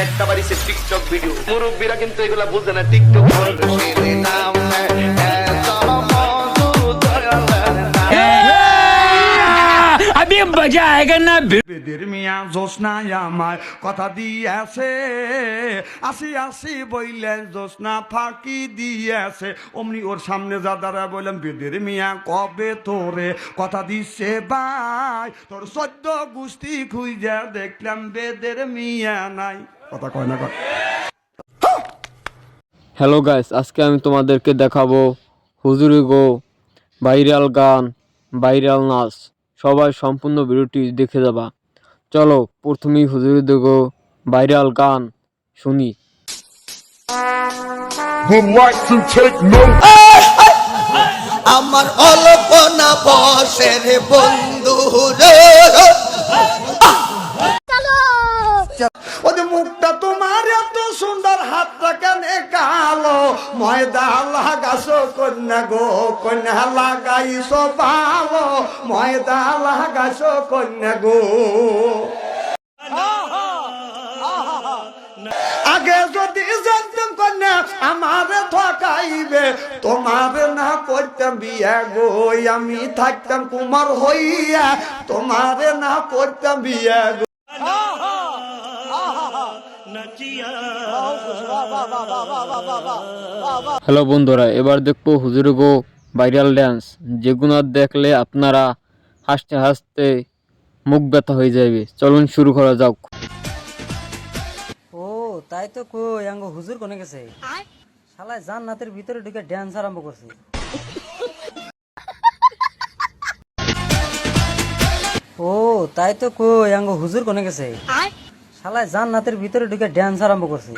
একটা বাড়িছে TikTok video, মুরব্বীরা কিন্তু এগুলা বুঝে না। টিকটক अभी मजा आएगा ना। বেদের মিয়া জোসনায় আমায় কথা দিয়েছে, আসি আসি বইলে জোসনা ফাঁকি দিয়েছে। অমনি ওর সামনে যা দাঁড়া বললাম, বেদের মিয়া কবে তোরে কথা দিচ্ছে ভাই, তোর 14 গুষ্টি খুঁজে দেখলাম বেদের মিয়া নাই। কথা কয় না কয়। হ্যালো গাইস, আজকে আমি তোমাদেরকে দেখাবো হুজুরি গো ভাইরাল গান, ভাইরাল নাচ। সবাই সম্পূর্ণ ভিডিওটি দেখে যাবা। চলো প্রথমেই হুজুরি গো ভাইরাল গান শুনি। আমার অল্পনা বসের বন্ধু ওদের মুখটা তোমার এত সুন্দর, হাতটা কেন কালো, ময়দা লাগাছো কন্যা গো, কন্যা লাগাইছো ভালো, ময়দা লাগাইছো কন্যা গো। আগে যদি জানতাম কন্যা আমারে ঠকাইবে, তোমার না করতাম বিয়া গো, আমি থাকতাম কুমার হইয়া, তোমারে না করতাম বিয়া গো। হ্যালো বন্ধুরা, এবার দেখবো হুজুরি গো ভাইরাল ড্যান্স, যেগুলো দেখলে আপনারা হাসতে হাসতে মুখ ব্যথা হয়ে যাবে। চলুন শুরু করা যাক। ও তাই তো কই আঙ্গ হুজুর কোনে গেছে, শালা জান্নাতের ভিতরে ঢুকে ড্যান্স আরম্ভ করছে। ও তাই তো কই আঙ্গ হুজুর কোনে গেছে, শালা জান্নাতের ভিতরে ঢুকে ড্যান্স আরম্ভ করছে।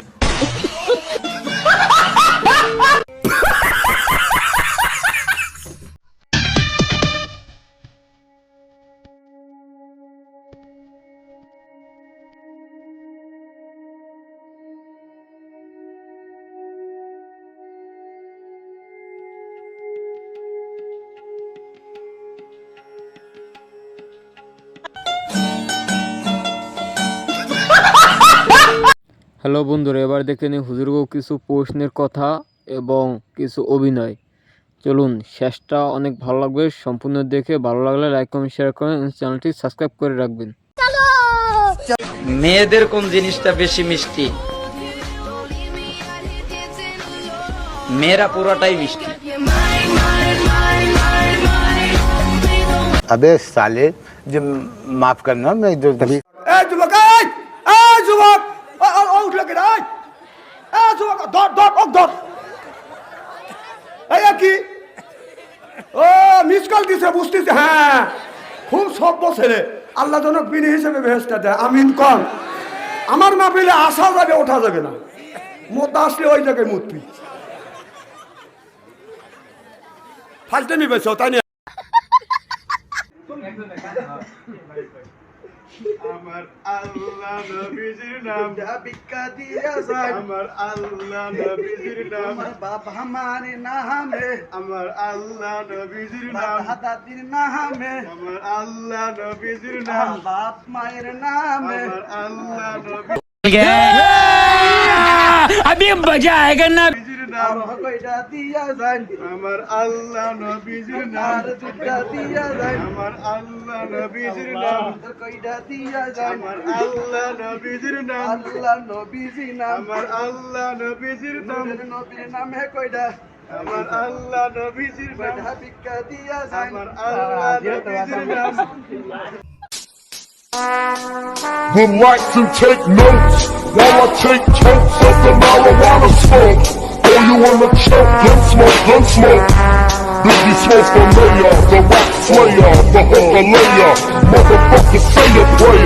হ্যালো বন্ধুরা, এবার দেখে নিই হুজুরি গো কিছু প্রশ্নের কথা এবং কিছু অভিনয়। চলুন, শেষটা অনেক ভালো লাগবে। সম্পূর্ণ দেখে ভালো লাগলে লাইক কমেন্ট শেয়ার করেন, চ্যানেলটি সাবস্ক্রাইব করে রাখবেন। মেয়েদের কোন জিনিসটা বেশি মিষ্টি? মেয়েরা পুরোটাই মিষ্টি। अबे साले, जब माफ करना, मैं इधर उधर এই যুবক, এই যুবক, উঠলে কে রে? এই যুবক, ধর ধর ও ধর। এই কি ও মিস কল দিছে, বুঝতেছে? হ্যাঁ, খুব সভ্য ছেলে। আল্লাহ যেন বিনি হিসেবে বেহেশটা দেয়, আমিন কর। আমার না পেলে আসা যাবে, ওঠা যাবে না। মোতা আসলে ওই জায়গায় মূর্তি ফালতে নিবে তাই না? আমার আল্লাহ নবীজির নাম ভিক্ষা দিয়া যায়, আমার আল্লাহ নবীজির নাম বাপ আমার নামে, আমার আল্লাহ নবীজির নাম দাদির নামে, আমার আল্লাহ নবীজির নাম বাপ মায়ের নামে, আমার আল্লাহ নবী अभी मजा आएगा ना। নাম কইটা দিয়া যায়, আমার আল্লাহ নবীজির নাম দুটা দিয়া যায়, আমার আল্লাহ নবীজির নাম কইটা দিয়া যায়, আমার আল্লাহ নবীজির নাম আল্লাহ নবীজির নাম, আমার আল্লাহ নবীজির নাম নবীর নামে কইটা, আমার আল্লাহ নবীজির নাম ভিক্ষা দিয়া যায়, আমার আল্লাহ নবীজির নাম। Would like to take notes while I take totes of the marijuana smoke. Oh, you wanna choke? Gun smoke, gun smoke. Biggie Smoke the mayor, the rap slayer, the hooker layer. Motherfucker, say a prayer.